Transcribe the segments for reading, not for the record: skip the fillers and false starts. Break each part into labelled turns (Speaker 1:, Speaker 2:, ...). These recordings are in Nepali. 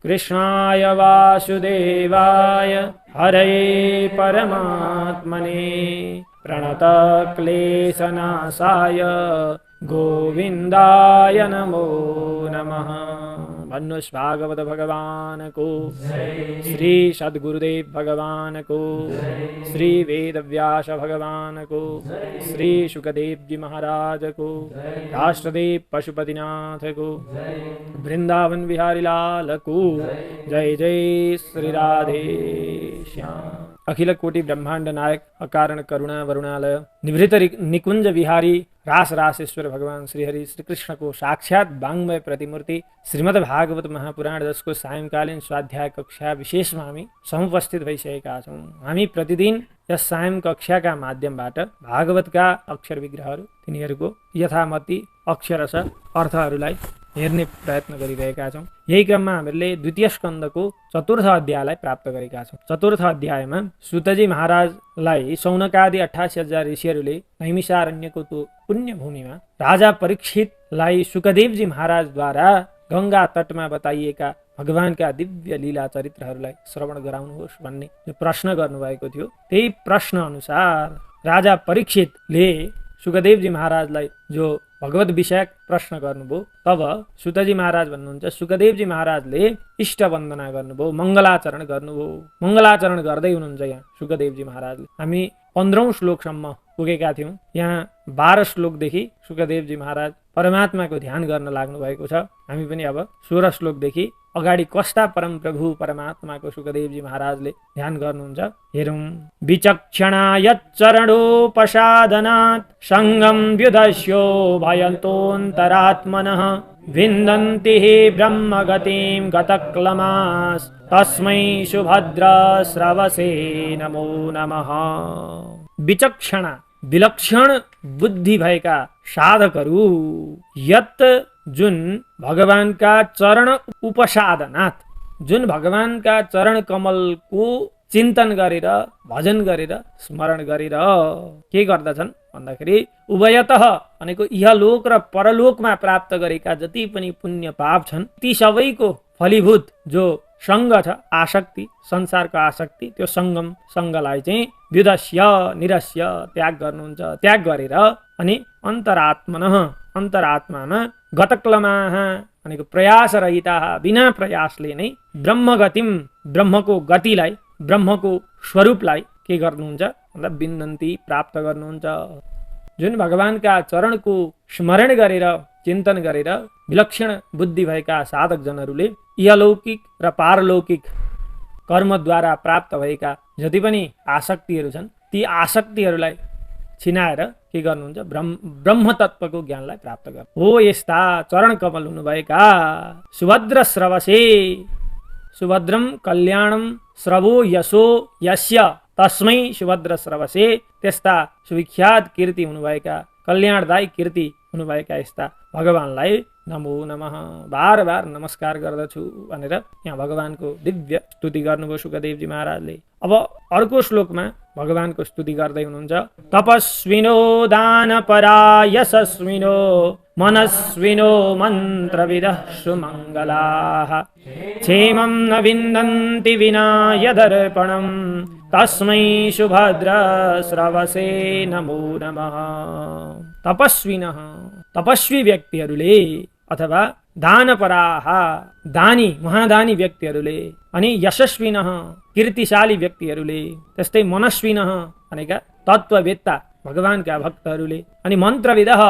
Speaker 1: कृष्णाय वासुदेवाय हरये परमात्मने प्रणतक्लेशनाशाय गोविन्दाय नमो नमः। भन्नुहोस् भागवत भगवान को, श्री सद्गुरुदेव भगवान को, श्री वेदव्यास भगवान को, श्री सुखदेव जी महाराज को, राष्ट्रदेव पशुपतिनाथ को, वृंदावन बिहारी लाल को। जय जय श्री राधे श्याम। अखिल कोटि ब्रह्मांड नायक अकारण करुणा वरुणालय निवृत्त निकुंज विहारी रास रासेश्वर भगवान श्रीहरि श्री कृष्ण को साक्षात वाङ्मय प्रतिमूर्ति श्रीमद् भागवत महापुराण जसको सायंकालीन स्वाध्याय कक्षा विशेषमा हामी समुपस्थित भइसकेका छौँ। हामी प्रतिदिन यस सायं कक्षाका माध्यमबाट भागवतका अक्षर विग्रहहरू तिनीहरूको यथामति अक्षरश अर्थहरूलाई हेर्ने प्रयत्न गरिरहेका छौँ। यही क्रममा हामीले द्वितीय स्कन्धको चतुर्थ अध्यायलाई प्राप्त गरेका छौँ। चतुर्थ अध्यायमा सुतजी महाराजलाई सौनकादि 88,000 ऋषिहरूले नैमिषारण्यको त्यो पुण्य भूमिमा राजा परीक्षितलाई सुखदेवजी महाराजद्वारा गंगा तटमा बताइएका भगवानका दिव्य लीला चरित्रहरूलाई श्रवण गराउनुहोस् भन्ने जो प्रश्न गर्नुभएको थियो, त्यही प्रश्न अनुसार राजा परीक्षितले सुखदेवजी महाराजलाई जो भगवत विषयक प्रश्न गर्नुभयो, तब सुतजी महाराज भन्नुहुन्छ सुखदेवजी महाराजले इष्ट वन्दना गर्नुभयो, मङ्गलाचरण गर्नुभयो। मङ्गलाचरण गर्दै हुनुहुन्छ यहाँ सुखदेवजी महाराजले। हामी 15औं श्लोकसम्म पुगेका थियौँ। यहाँ 12 श्लोकदेखि सुखदेवजी महाराज परमात्माको ध्यान गर्न लाग्नु भएको छ। हामी पनि अब 16 श्लोकदेखि अगाडि कस्ता परम प्रभु परमात्माको सुखदेवजी महाराजले ध्यान गर्नुहुन्छ हेरौँ। विचक्षणायच्चरणोपसादनात् सङ्गं व्युदस्यो भयन्तोऽन्तरात्मनः विन्दन्ति हि ब्रह्मगतिं गतक्लमास् तस्मै सुभद्रस्रवसे नमो नमः। विचक्षणा विलक्षण बुद्धि भएका साधकहरू यत जुन भगवानका चरण उपसादनाथ, जुन भगवानका चरण कमलको चिन्तन गरेर भजन गरेर स्मरण गरेर के गर्दछन् भन्दाखेरि उभयतः भनेको इहलोक र परलोकमा प्राप्त गरेका जति पनि पुण्य पाप छन् ती सबैको फलीभूत जो सङ्ग छ, आसक्ति, संसारको आसक्ति, त्यो सङ्गलाई चाहिँ व्युदस्य निरस्य त्याग गर्नुहुन्छ। त्याग गरेर अनि अन्तरात्मामा गतक्लमाः भनेको प्रयास रहिता बिना प्रयासले नै ब्रह्मगतिम ब्रह्मको गतिलाई ब्रह्मको स्वरूपलाई के गर्नुहुन्छ भन्दा विन्दन्ति प्राप्त गर्नुहुन्छ। जुन भगवानका चरणको स्मरण गरेर चिन्तन गरेर विलक्षण बुद्धि भएका साधक जनहरूले इहलौकिक र पारलौकिक कर्मद्वारा प्राप्त भएका जति पनि आसक्तिहरू छन् ती आसक्तिहरूलाई छिनाएर के गर्नुहुन्छ ब्रह्म तत्त्वको ज्ञानलाई प्राप्त गर्नु हो। यस्ता चरण कमल हुनुभएका सुभद्र स्रवसे सुभद्रम कल्याणम स्रवो यशो यस्य तस्मै सुभद्र स्रवसे, त्यस्ता सुविख्यात कीर्ति हुनुभएका कल्याणदायी कीर्ति हुनुभएका यस्ता भगवानलाई नमो नमः बार बार नमस्कार गर्दछु भनेर यहाँ भगवानको दिव्य स्तुति गर्नुभयो सुखदेवजी महाराजले। अब अर्को श्लोकमा भगवानको स्तुति गर्दै हुनुहुन्छ। तपस्विनो दानपरा यशस्विनो मनस्विनो मन्त्रविदः सुमङ्गलाः क्षेमं न विन्दन्ति विना यदर्पणं तस्मै सुभद्र स्रवसे नमो नमः। तपस्विनः तपस्वी व्यक्तिहरूले अथवा दानपराः दानी महादानी व्यक्तिहरूले अनि यशस्विनः कीर्तिशाली व्यक्तिहरूले त्यस्तै मनस्विनः भनेका तत्त्ववेत्ता भगवानका भक्तहरूले अनि मन्त्रविदः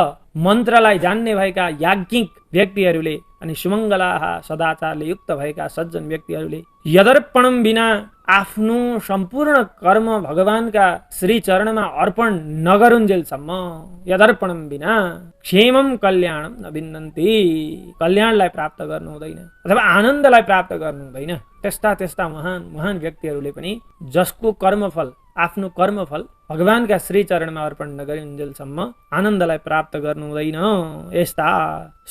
Speaker 1: मन्त्रलाई जान्ने भएका याज्ञिक व्यक्तिहरूले अनि सुमङ्गलाः सदाचारले युक्त भएका सज्जन व्यक्तिहरूले यदर्पणम बिना आफ्नो सम्पूर्ण कर्म भगवानका श्री चरणमा अर्पण नगरुन्जेलसम्म यदर्पणम बिना क्षेमम कल्याणम न विन्दन्ति, कल्याणलाई प्राप्त गर्नु हुँदैन अथवा आनन्दलाई प्राप्त गर्नु हुँदैन। त्यस्ता महान व्यक्तिहरूले पनि जसको कर्मफल आफ्नो कर्मफल भगवानका श्री चरणमा अर्पण नगरिन्जेलसम्म आनन्दलाई प्राप्त गर्नु हुँदैन। यस्ता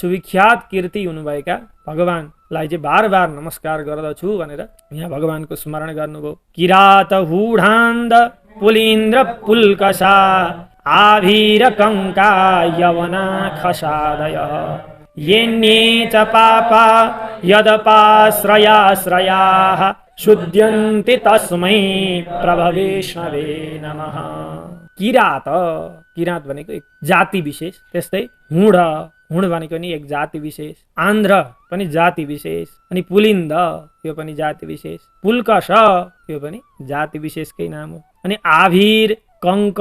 Speaker 1: सुविख्यात कीर्ति हुनुभएका भगवानलाई चाहिँ बार बार नमस्कार गर्दछु भनेर यहाँ भगवानको स्मरण गर्नुभयो। किरात हुढान्द पुलिन्द्र पुल्कसा आभिरकङ्का यवना खसादयः येन्ये च पापा यदपाश्रयाश्रयाः शुद्ध्यन्ति तस्मै प्रभविष्णवे नमः। किरात, किरात भनेको एक जाति विशेष, त्यस्तै हुड, हुड भनेको नि एक जाति विशेष, आन्ध्र पनि जाति विशेष, अनि पुलिन्द यो पनि जाति विशेष, पुल्कष यो पनि जाति विशेषकै नाम हो। अनि आभिर, कङ्क,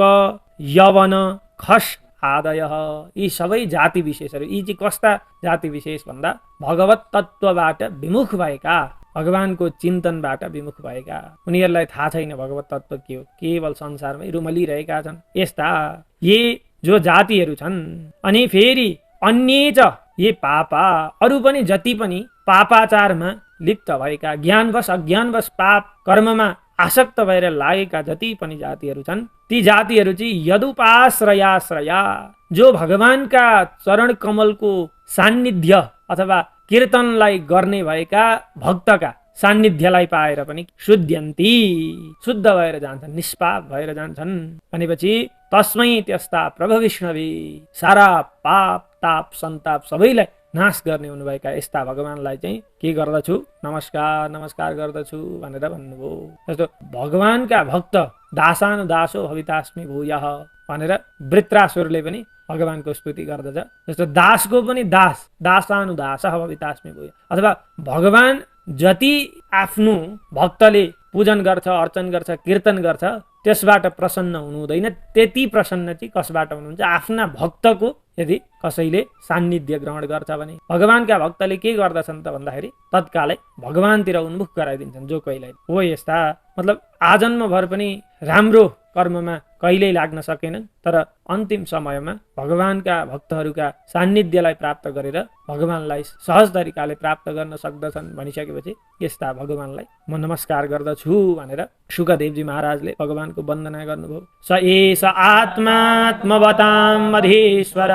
Speaker 1: यवन, खस आदयः यी सबै जाति विशेषहरू। यी चाहिँ कस्ता जाति विशेष भन्दा भगवत तत्त्वबाट विमुख भएका, भगवानको चिन्तनबाट विमुख भएका, उनीहरूलाई थाहा छैन भगवत तत्त्व के हो, केवल संसारमै रुमलिरहेका छन्, यस्ता ये जो जातिहरू छन्। अनि फेरि अन्य च ये पापा, अरू पनि जति पनि पापाचारमा लिप्त भएका, ज्ञानवश अज्ञानवश पाप कर्ममा आसक्त भएर लागेका जति पनि जातिहरू छन्, ती जातिहरू चाहिँ यदुपाश्रयाश्रया, जो भगवानका चरण कमलको सान्निध्य अथवा कीर्तनलाई गर्ने भएका भक्तका सान्निध्यलाई पाएर पनि शुद्ध्यन्ति, शुद्ध भएर जान्छन्, निष्पाप भएर जान्छन् भनेपछि तस्मै त्यस्ता प्रभु विष्णवे, सारा पाप ताप सन्ताप सबैलाई नाश गर्ने हुनुभएका यस्ता भगवानलाई चाहिँ के गर्दछु, नमस्कार नमस्कार गर्दछु भनेर भन्नुभयो। जस्तो भगवानका भक्त दासानुदासो भवितास्मि भूयः भनेर वृत्रासुरले पनि भगवानको स्तुति गर्दछ। जस्तो दासको पनि दास, दासानुदासः भवितास्मि भूयः, अथवा भगवान जति आफ्नो भक्तले पूजन गर्छ, अर्चन गर्छ, कीर्तन गर्छ, त्यसबाट प्रसन्न हुनु हुँदैन। त्यति प्रसन्न चाहिँ कसबाट हुनुहुन्छ, आफ्ना भक्तको यदि कसैले सान्निध्य ग्रहण गर्छ भने। भगवानका भक्तले के गर्दछन् त भन्दाखेरि तत्कालै भगवानतिर उन्मुख गराइदिन्छन् जो कहिल्यै हो। यस्ता मतलब आजन्मभर पनि राम्रो कर्ममा कहिल्यै लाग्न सकेनन्, तर अन्तिम समयमा भगवानका भक्तहरूका सान्निध्यलाई प्राप्त गरेर भगवानलाई सहज तरिकाले प्राप्त गर्न सक्दछन् भनिसकेपछि यस्ता भगवानलाई म नमस्कार गर्दछु भनेर शुकदेवजी महाराजले भगवानको वन्दना गर्नुभयो। स एष आत्मात्मवतां मधेश्वर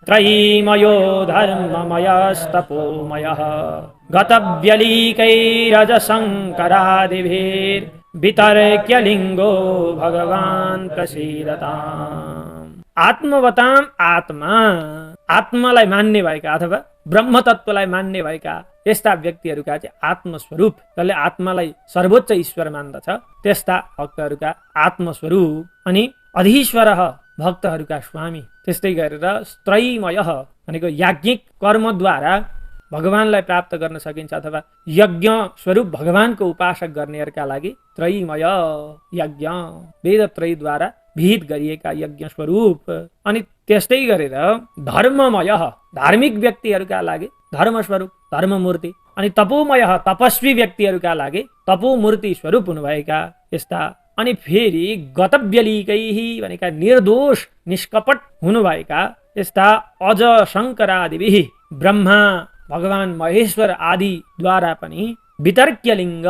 Speaker 1: त्रयीमयो धर्ममयस्तपोमयः गतव्यलीकैरजशङ्करादिभिर् वितर्क्यलिङ्गो भगवान् प्रसीदताम्। आत्मवताम आत्मा, आत्मालाई मान्ने भएका अथवा ब्रह्म तत्त्वलाई मान्ने भएका यस्ता व्यक्तिहरूका चाहिँ आत्मस्वरूप, जसले आत्मालाई सर्वोच्च ईश्वर मान्दछ त्यस्ता भक्तहरूका आत्मस्वरूप। अनि अधीश्वर भक्तहरूका स्वामी। त्यस्तै गरेर त्रयीमय भनेको याज्ञिक कर्मद्वारा भगवानलाई प्राप्त गर्न सकिन्छ, अथवा यज्ञ स्वरूप भगवानको उपासक गर्नेहरूका लागि त्रयीमय यज्ञ, वेद त्रयीद्वारा विहित गरिएका यज्ञ स्वरूप। अनि त्यस्तै गरेर धर्ममय, धार्मिक व्यक्तिहरूका लागि धर्म स्वरूप, धर्ममूर्ति। अनि तपोमय, तपस्वी व्यक्तिहरूका लागि तपोमूर्ति स्वरूप हुनुभएका यस्ता। अनि फेरि गतव्यलीकैः भनेका निर्दोष निष्कपट हुनुभएका यस्ता अज शङ्करादिभिः, ब्रह्मा भगवान महेश्वर आदिद्वारा पनि वितर्क्यलिङ्ग,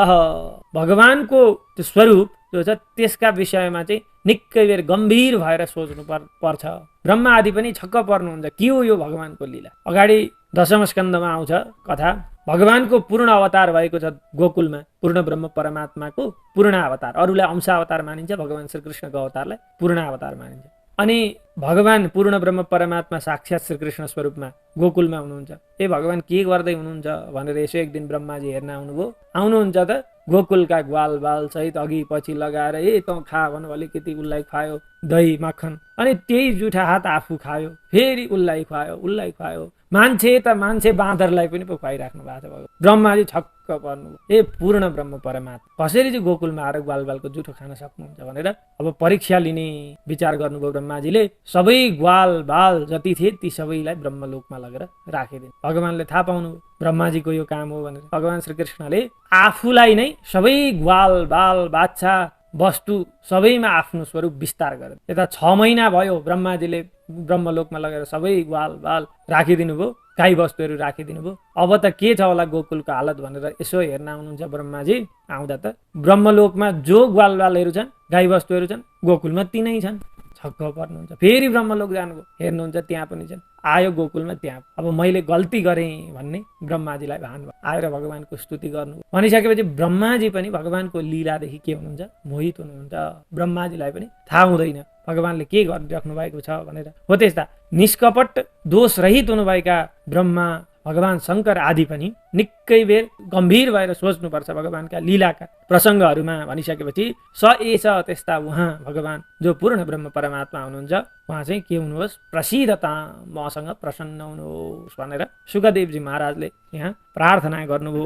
Speaker 1: भगवानको त्यो स्वरूप जो छ त्यसका विषयमा चाहिँ निकै बेर गम्भीर भएर सोच्नु पर्छ। ब्रह्मा आदि पनि छक्क पर्नुहुन्छ, के हो यो भगवानको लीला। अगाडि दशम स्कन्धमा आउँछ कथा, भगवानको पूर्ण अवतार भएको छ गोकुलमा, पूर्ण ब्रह्म परमात्माको पूर्ण अवतार। अरूलाई अंशावतार मानिन्छ, भगवान श्रीकृष्णको अवतारलाई पूर्ण अवतार मानिन्छ। अनि भगवान पूर्ण ब्रह्म परमात्मा साक्षात् श्रीकृष्ण स्वरूपमा गोकुलमा हुनुहुन्छ। ए भगवान के गर्दै हुनुहुन्छ भनेर यसो एक दिन ब्रह्माजी हेर्न आउनुभयो। आउनुहुन्छ त गोकुलका ग्वाल बाल सहित अघि पछि लगाएर तँ खा भन्नु अलिकति उसलाई खुवायो दही मक्खन, अनि त्यही जुठा हात आफू खायो, फेरि उसलाई खुवायो। मान्छे त मान्छे बाँदरलाई पनि पो खुवाइराख्नु भएको छ। ब्रह्माजी छक्क पर्नुभयो, ए पूर्ण ब्रह्म परमात्मा कसरी चाहिँ गोकुलमा आएर ग्वाल बालको जुठो खान सक्नुहुन्छ भनेर अब परीक्षा लिने विचार गर्नुभयो ब्रह्माजीले। सबै ग्वाल बाल जति थिए ती सबैलाई ब्रह्मलोकमा लगेर राखिदिनु। भगवानले थाहा पाउनुभयो ब्रह्माजीको यो काम हो भनेर। भगवान श्रीकृष्णले आफूलाई नै सबै ग्वाल बाल बाछा वस्तु सबैमा आफ्नो स्वरूप विस्तार गरे। यता 6 महिना भयो ब्रह्माजीले ब्रह्मलोकमा लगेर सबै ग्वाल बाल राखिदिनु भयो, गाई वस्तुहरू राखिदिनु भयो। अब त के छ होला गोकुलको हालत भनेर यसो हेर्न आउनुहुन्छ ब्रह्माजी। आउँदा त ब्रह्मलोकमा जो ग्वाल बालहरू छन्, गाई वस्तुहरू छन्, गोकुलमा तिनै छन्। छक्क पर्नुहुन्छ। फेरि ब्रह्मलोक जानुभयो, हेर्नुहुन्छ त्यहाँ पनि छन्। आयो गोकुलमा, त्यहाँ अब मैले गल्ती गरेँ भन्ने ब्रह्माजीलाई भान भयो। आएर भगवानको स्तुति गर्नु भनिसकेपछि ब्रह्माजी पनि भगवानको लीलादेखि के हुनुहुन्छ, मोहित हुनुहुन्छ। ब्रह्माजीलाई पनि थाहा हुँदैन भगवानले के गरिराख्नु भएको छ भनेर। हो त्यस्ता निष्कपट दोषरहित हुनुभएका ब्रह्मा भगवान शङ्कर आदि पनि निकै बेर गम्भीर भएर सोच्नुपर्छ भगवानका लीलाका प्रसङ्गहरूमा भनिसकेपछि स एष त्यस्ता उहाँ भगवान जो पूर्ण ब्रह्म परमात्मा हुनुहुन्छ उहाँ चाहिँ के हुनुहोस्, प्रसिद्धता मसँग प्रसन्न हुनुहोस् भनेर सुखदेवजी महाराजले यहाँ प्रार्थना गर्नुभयो।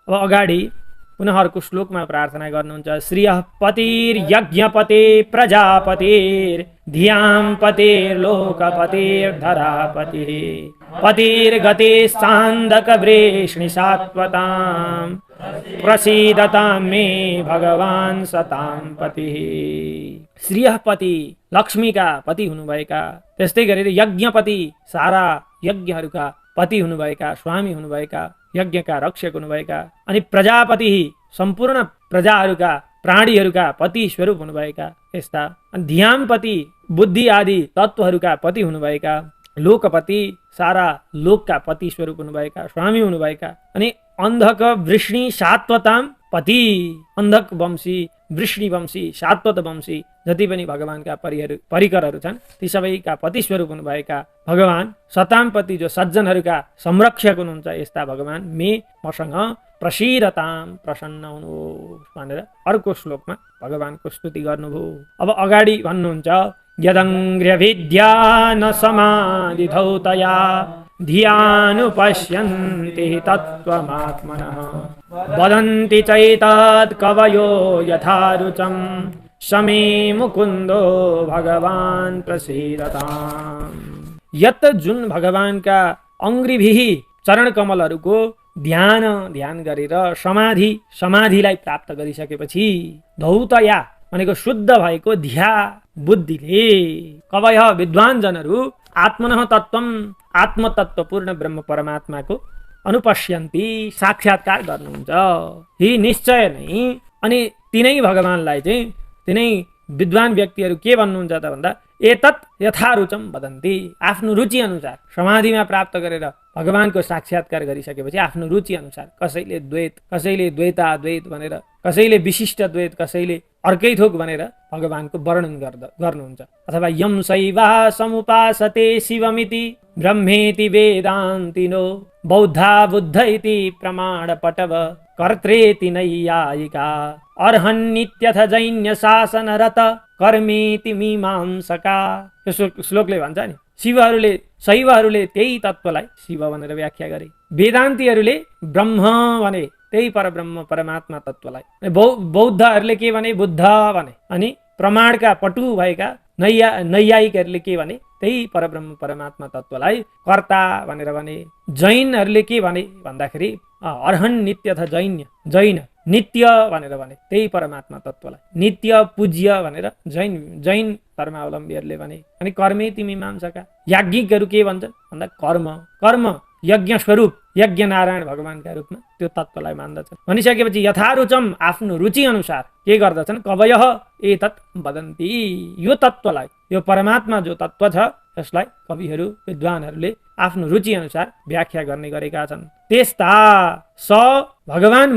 Speaker 1: अब अगाडि पुनः अर्को श्लोकमा प्रार्थना गर्नुहुन्छ। श्रियः पतिर्यज्ञपते प्रजापतिर् धियां पतिर्लोकपतिर्धरापतिः पतिर्गतिश्चान्दकवृष्णि सात्वतां प्रसीदतां मे भगवान् सतां पतिः। श्रियः पति लक्ष्मीका पति हुनुभएका, त्यस्तै गरेर यज्ञपति सारा यज्ञहरूका पति हुनुभएका, स्वामी हुनुभएका, यज्ञका रक्षक हुनुभएका, अनि प्रजापति सम्पूर्ण प्रजाहरूका प्राणीहरूका पति स्वरूप हुनुभएका यस्ता, अनि धियामपति बुद्धि आदि तत्त्वहरूका पति हुनुभएका, लोकपति सारा लोकका पति स्वरूप हुनुभएका स्वामी हुनुभएका, अनि अन्धक वृष्णि सात्वताम पति अन्धक वंशी वृष्णि वंशी सात्वत वंशी जति पनि भगवानका परिकरहरू छन् ती सबैका पति स्वरूप हुनुभएका भगवान सतामपति जो सज्जनहरूका संरक्षक हुनुहुन्छ यस्ता भगवान मे मसँग प्रसीदताम प्रसन्न हुनुहोस् भनेर अर्को श्लोकमा भगवानको स्तुति गर्नुभयो। अब अगाडि भन्नुहुन्छ यदङ्ग्र्यविद्या न समाधिधौ तया धियानुपश्यन्ति तत्त्वमात्मनः वदन्ति चैतत् कवयो यथा रुचं समे मुकुन्दो भगवान् प्रसीदताम्। यत जुन भगवानका अङ्ग्रिभिः चरण कमलहरूको ध्यान गरेर समाधिलाई प्राप्त गरिसकेपछि धौतया भनेको शुद्ध भएको ध्या बुद्धिले कवय विद्वान जनहरू आत्मनः तत्त्वम आत्मतत्त्व पूर्ण ब्रह्म परमात्माको अनुपश्यन्ति साक्षात्कार गर्नुहुन्छ। यी निश्चय नै अनि तिनै भगवानलाई चाहिँ तिनै विद्वान व्यक्तिहरू के भन्नुहुन्छ त भन्दा एतत् यथारुचम वदन्ति आफ्नो रुचि अनुसार समाधिमा प्राप्त गरेर भगवानको साक्षात्कार गरिसकेपछि आफ्नो रुचि अनुसार कसैले द्वैत कसैले द्वैताद्वैत भनेर कसैले विशिष्ट द्वैत कसैले अर्कै थोक भनेर भगवानको वर्णन गर्नुहुन्छ। अथवा यम शैवा समुपासते शिवमिति ब्रह्मेति वेदान्तिनो बौद्धा बुद्ध इति प्रमाण पटव कर्त्रेति नैयायिका अर्हन्नित्यथ जैन्य शासनरत कर्मेति मीमांसका। यो श्लोकले भन्छ नि शैवहरूले त्यही तत्त्वलाई शिव भनेर व्याख्या गरे, वेदान्तीहरूले ब्रह्म भने त्यही परब्रह्म परमात्मा तत्त्वलाई, बौद्धहरूले के भने बुद्ध भने, अनि प्रमाणका पटु भएका नैयायिकहरूले के भने त्यही परब्रह्म परमात्मा तत्त्वलाई कर्ता भनेर भने। जैनहरूले के भने भन्दाखेरि अर्हन नित्य अथ जैन नित्य भनेर भने त्यही परमात्मा तत्त्वलाई नित्य पूज्य भनेर जैन धर्मावलम्बीहरूले भने। अनि कर्मे तिमी मांसका याज्ञिकहरू के भन्छन् भन्दा कर्म यज्ञ स्वरूप यज्ञ नारायण भगवानका रूपमा त्यो तत्त्वलाई मान्दछन्। भनिसकेपछि यथारुचम आफ्नो रुचि अनुसार के गर्दछन् कवयः एतत् वदन्ति यो तत्त्वलाई यो परमात्मा जो तत्त्व छ यसलाई कविहरू विद्वानहरूले आफ्नो रुचि अनुसार व्याख्या गर्ने गरेका छन्। त्यस्ता भगवान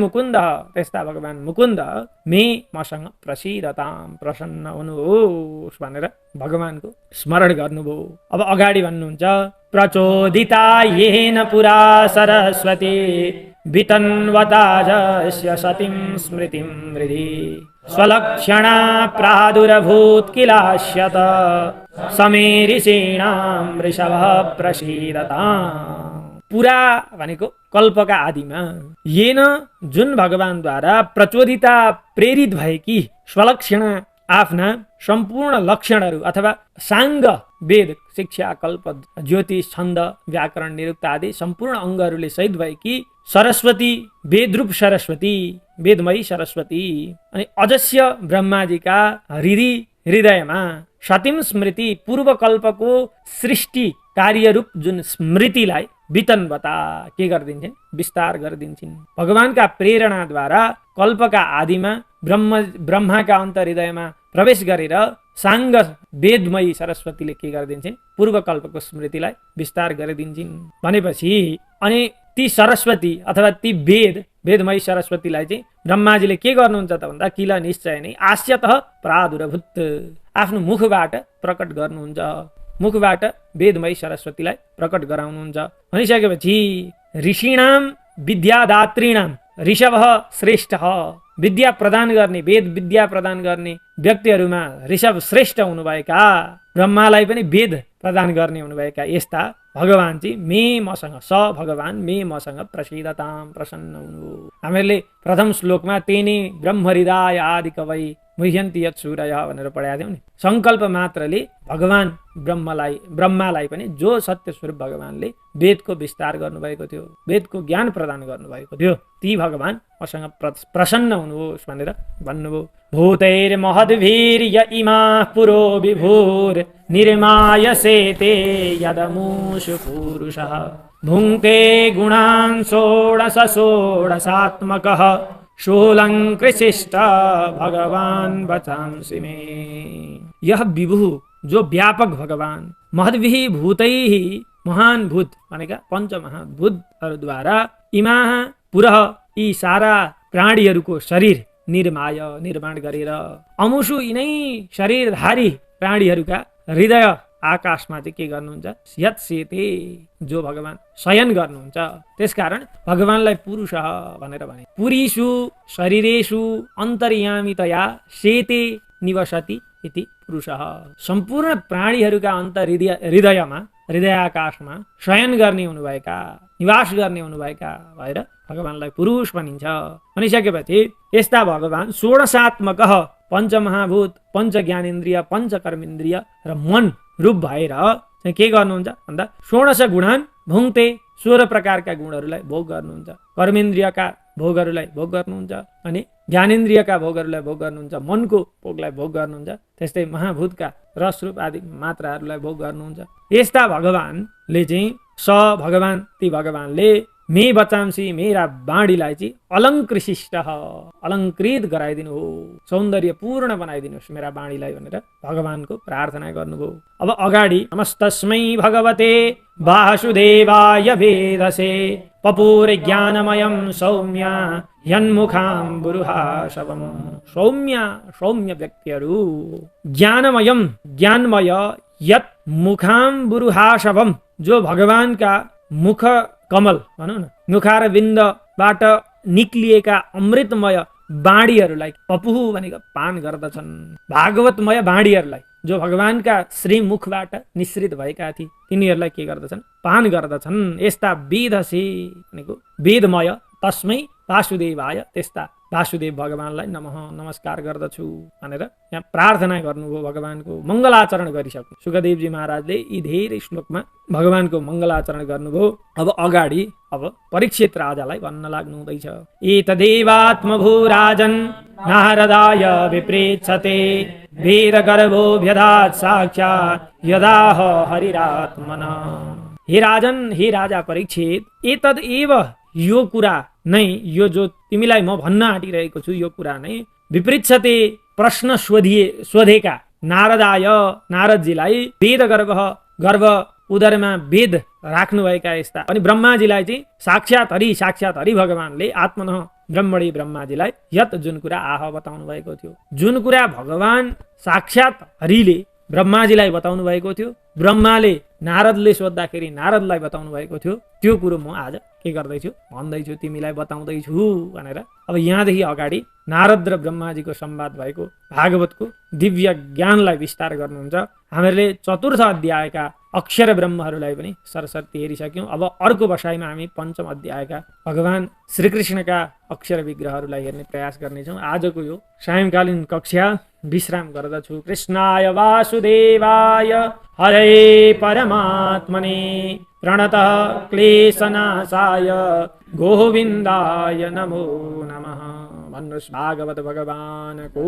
Speaker 1: मुकुन्द मे मसँग प्रसीदताम प्रसन्न हुनुहोस् भनेर भगवानको स्मरण गर्नुभयो। अब अगाडि भन्नुहुन्छ प्रचोदिता येन पुरा सरस्वती वितन्वताजस्य सतीं स्मृतिं हृदि स्वलक्षणा प्रादुरभूत किलाश्यत समेरिषीणां वृषभः प्रसीदताम्। पुरा भनेको कल्पका आदिमा येन जुन भगवानद्वारा प्रचोदिता प्रेरित भएकी स्वलक्षण आफ्ना सम्पूर्ण लक्षणहरू अथवा साङ्ग वेद शिक्षा कल्प ज्योतिष छन्द व्याकरण निरुक्त आदि सम्पूर्ण अङ्गहरूले सहित भएकी सरस्वती वेदरूप सरस्वती वेदमयी सरस्वती अनि अजस्य ब्रह्माजीका हृदयमा सतीं स्मृति पूर्वकल्पको सृष्टि कार्यरूप जुन स्मृतिलाई वितन्वता के गरिदिन्छन् विस्तार गरिदिन्छन्। भगवानका प्रेरणाद्वारा कल्पका आदिमा ब्रह्माका अन्तर्हृदयमा प्रवेश गरेर साङ्ग वेदमयी सरस्वतीले के गरिदिन्छन् पूर्वकल्पको स्मृतिलाई विस्तार गरिदिन्छन् भनेपछि अनि ती सरस्वती अथवा ती वेदमयी सरस्वतीलाई चाहिँ ब्रह्माजीले के गर्नुहुन्छ त भन्दा किल निश्चय नै आस्यतः प्रादुरभूत आफ्नो मुखबाट प्रकट गर्नुहुन्छ, मुखबाट वेदमय सरस्वतीलाई प्रकट गराउनुहुन्छ। भनिसकेपछि ऋषिणाम विद्यादात्रीणाम ऋषभ श्रेष्ठ, विद्या प्रदान गर्ने, वेद विद्या प्रदान गर्ने व्यक्तिहरूमा ऋषभ श्रेष्ठ हुनुभएका, ब्रह्मालाई पनि वेद प्रदान गर्ने हुनुभएका यस्ता भगवान चाहिँ मे मसँग, स भगवान मे मसँग प्रसिद्धताम प्रसन्न हुनु। हामीहरूले प्रथम श्लोकमा तेने ब्रह्म हृदय आदि कवै मुह्यन्ति यत् सूरय भनेर पढाएको थियौँ नि। सङ्कल्प मात्रले भगवान ब्रह्मालाई पनि जो सत्य स्वरूप भगवानले वेदको विस्तार गर्नुभएको थियो, वेदको ज्ञान प्रदान गर्नुभएको थियो, ती भगवान मसँग प्रसन्न हुनुहोस् भनेर भन्नुभयो। भूतैर्महद्भिर्य इमाः पुरो विभुर् निर्मायसे ते यदमुषु पुरुषः भुङ्क्ते गुणान् षोडश षोडशात्मकः शूलङ्कृशिष्ट भगवान बचांसि मे। यह विभु जो व्यापक भगवान, महद्भिः भूतैः महान भूत भनेका पञ्चमहाभूतहरूद्वारा इमाः पुरः यी सारा प्राणीहरूको शरीर निर्माण गरेर अमुषु यिनै शरीरधारी प्राणीहरूका हृदय आकाशमा चाहिँ के गर्नुहुन्छ, यत् सेते जो भगवान शयन गर्नुहुन्छ, त्यसकारण भगवानलाई पुरुष भनेर भने। पुरीषु शरीरेषु अन्तर्यामितया सेते निवसति इति पुरुषः। सम्पूर्ण प्राणीहरूका हृदयमा, हृदयाकाशमा शयन गर्ने हुनुभएका, निवास गर्ने हुनुभएका भएर भगवानलाई पुरुष भनिन्छ। भनिसकेपछि यस्ता भगवान षोडशात्मक पञ्चमहाभूत, पञ्च ज्ञानेन्द्रिय, पञ्च कर्मेन्द्रिय र मन रूप भएर के गर्नुहुन्छ भन्दा षोडश गुणान भुङ्क्ते 16 प्रकारका गुणहरूलाई भोग गर्नुहुन्छ, कर्मेन्द्रियका भोगहरूलाई भोग गर्नुहुन्छ, अनि ज्ञानेन्द्रियका भोगहरूलाई भोग गर्नुहुन्छ, मनको भोगलाई भोग गर्नुहुन्छ, त्यस्तै महाभूतका रसरूप आदि मात्राहरूलाई भोग गर्नुहुन्छ। यस्ता भगवानले चाहिँ ती भगवानले मे बचांसी मेरा बाणीलाई चाहिँ अलङ्कृशिष्ट अलङ्कृत गराइदिनु हो, सौन्दर्य पूर्ण बनाइदिनुहोस् मेरा बाणीलाई भनेर भगवानको प्रार्थना गर्नुभयो। अब अगाडि नमस्तस्मै भगवते वासुदेवाय वेदसे पपुर ज्ञानमयं सौम्य यन्मुखाम्बुरुहाशवम्। सौम्य व्यक्तिहरू ज्ञानमय यत् मुखाम्बुरुहाशवम्, जो भगवानका मुख कमल भनौँ न, मुखार बिन्दबाट निक्लिएका अमृतमय बाणीहरूलाई, पपुहु भनेको पान गर्दछन्, भागवतमय बाणीहरूलाई जो भगवानका श्रीमुखबाट निश्रित भएका थिए तिनीहरूलाई के गर्दछन्, पान गर्दछन्। यस्ता वेदसे भनेको वेदमय, तस्मै वासुदेवाय, त्यस्ता वासुदेव भगवानलाई नमस्कार गर्दछु भनेर यहाँ प्रार्थना गर्नुभयो। भगवानको मङ्गलाचरण गरिसक्नु सुखदेवजी महाराजले यी धेरै श्लोकमा भगवानको मङ्गलाचरण गर्नुभयो। अब अगाडि परीक्षित राजालाई भन्न लाग्नु हुँदैछ। एतदेवात्मभू राजन् नारदाय विप्रेच्छते वेदगर्भोऽभ्यधात् साक्षात् यदाह हरिरात्मना। हे राजन, हे राजा परीक्षित, एतद एव यो कुरा नै, यो जो तिमीलाई म भन्न आँटिरहेको छु यो कुरा नै विपृच्छते प्रश्न सोधेका नारदाय, नारदजीलाई वेद गर्भ उदरमा वेद राख्नुभएका यस्ता, अनि ब्रह्माजीलाई चाहिँ साक्षात हरि भगवानले आत्मन ब्रह्मणी ब्रह्माजीलाई यत जुन कुरा आह बताउनु भएको थियो, जुन कुरा भगवान साक्षात हरिले ब्रह्माजीलाई बताउनु भएको थियो, ब्रह्माले नारदले सोद्धाखेरि नारदलाई बताउनु भएको थियो, त्यो कुरो म आज के गर्दैछु भन्दैछु, तिमीलाई बताउँदैछु भनेर अब यहाँदेखि अगाडि नारद र ब्रह्माजीको संवाद भएको भागवतको दिव्य ज्ञानलाई विस्तार गर्नुहुन्छ। हामीहरूले चतुर्थ अध्यायका अक्षर ब्रह्महरूलाई पनि सरस्वती हेरिसक्यौँ। अब अर्को बसाइमा हामी पञ्चम अध्यायका भगवान श्रीकृष्णका अक्षर विग्रहहरूलाई हेर्ने प्रयास गर्नेछौँ। आजको यो सायंकालीन कक्षा विश्राम गर्दछु। कृष्णाय वासुदेवाय हरे परमात्मने प्रणतः क्लेशनाशाय गोविन्दाय नमो नमः। भन्नुहोस् भागवत भगवानको